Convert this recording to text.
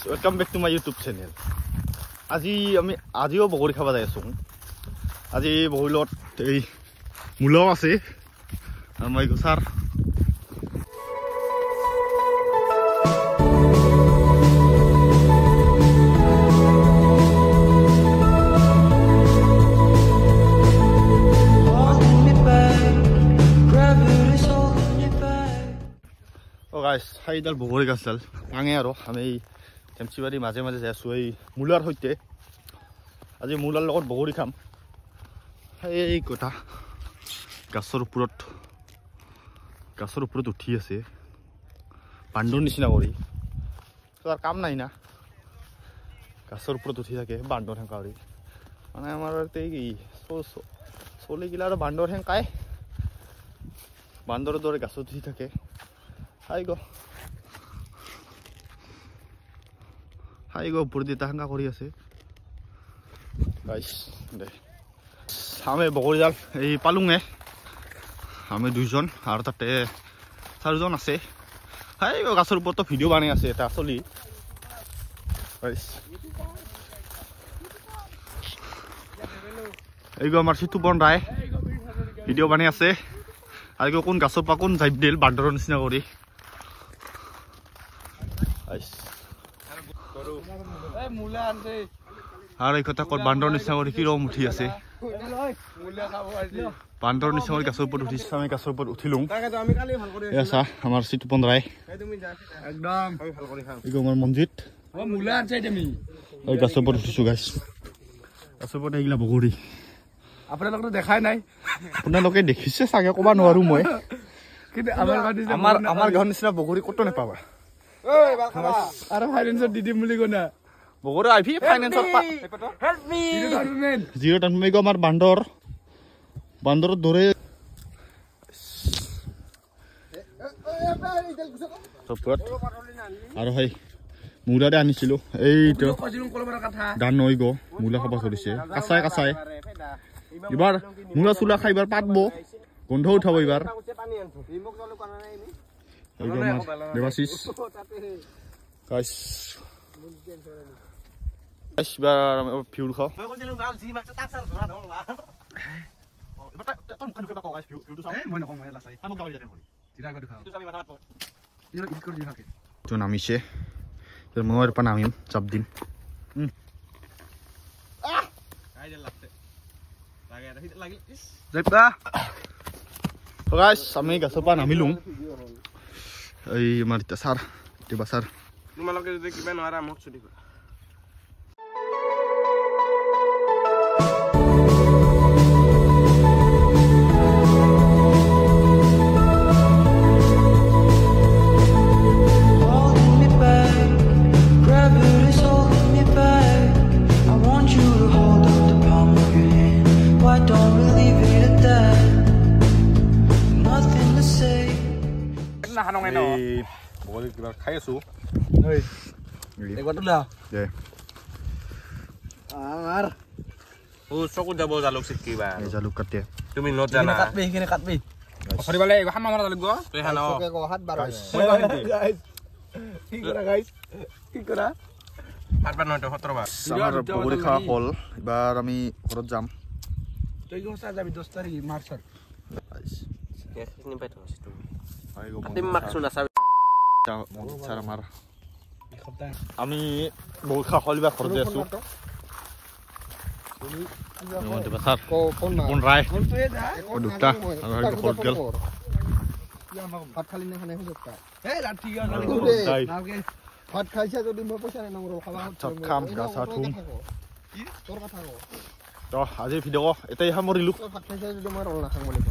welcome back to my YouTube channel. আজিও বগৰী খাব যাই আছো। আজি বগৰীলত এই মূলাও আছে মই গছাৰ guys, হাইডাল বগৰী গাছডাল ভাঙে আৰু আমি টেমচিবাৰী মাজে মাজে যাই আছো এই মূলাৰ সৈতে। আজি মূলাৰ লগত বগৰী খাম। এই কথা গাছৰ ওপৰত উঠি আছে বান্দৰ নিচিনা কৰি তাৰ কাম নাই না, গাছৰ ওপৰত উঠি থাকে বান্দৰ হেংকা কৰি। মানে আমাৰ এই চলিগিলা আৰু বান্দৰ হেংকাই বান্দৰৰ দৰে গাছত উঠি থাকে। হাই গো ওপৰত এটা হাঙ্গা কৰি আছে গাইস দে আমি বগৰীডাল এই পালুঙে আমি দুইজন আৰু তাতে চাৰিজন আছে। হাই গো গাছৰ ওপৰত ভিডিঅ' বনাই আছে এটা চলি গাইস। এই গো আমাৰ সিটো বন ৰায় ভিডিঅ' বনাই আছে। আৰু কোন গাছৰ পৰা কোন জাইপ দিল বান্দৰৰ নিচিনা কৰি। আর এই কথা বান্দর নিচিনা করে কিরম উঠি আছে বান্দর নিচিনা করে গাছের উপর উঠিছে। আমি গাছের উপর উঠিলুম চা আমার সিটু পন্দ্রাই আমার মঞ্জিত গাছের উপর উঠিছো গাছ। গাছের উপর এইগিলা বগৰী আপোনালোকে দেখাই নাই, আপোনালোকে দেখিছে চাগে কবা নোৱাৰো মই, কিন্তু আমাৰ ঘৰ নিচিনা বগৰী কত নাপাবা। আৰু ফাইনেন্সত দি দিম বুলি কনা বগৰী আইভি ফাইনেন্সত হেল্প মি জিৰ' টাইম আমাৰ বান্দৰৰ দৰে আৰু হয় মূলাৰে আনিছিলো এইটো গান নৈ গ মূলা খাব ধৰিছে কাঁচাই এবাৰ মূলা চুলা খাই এবাৰ পাতব গোন্ধ উঠাব এবাৰ। দেৱাশিষ গাইস এবাৰ ফিউল খাও নামিছে মই পৰা নামিম চাপ দিম। আমি গাছৰ পৰা নামিলো এই আমাৰ ছাৰ দিবা ছাৰ তোমালোকে যদি কিবা নোৱাৰা মোক ছুটি কৰা। খাই আছো চকুত যাব জালুক চিটকিবা জালুক কাটে তুমি নত জানা কাটবি সেইখিনি কাটবি সৰিবালে এগো হামা মাৰা লাগিব তই হানো চকে কো হাত বাৰ গাইস কি কৰা হাত বাৰ নটো 17 বাৰ আমাৰ বগৰী খোৱা হল। এবাৰ আমি ঘৰত যাম। তই গছা যাবি 10 তাৰিখ মাৰ্চৰ গাইস এখিনি পাই থছ তুমি আতিম মাকছু না চাবি ছাৰ আমাৰ আমি বগৰী খোৱা হল এবাৰ ঘৰত আছো। ভাত খাইছে যদি মই পইচা নাই নমৰো খাবা খাম গাছ আঠুম তোৰ কথা ক তো আজি ভিডিঅ' এটাই সামৰিলো। ভাত খাইছে যদি মই ৰল নাখাম বুলি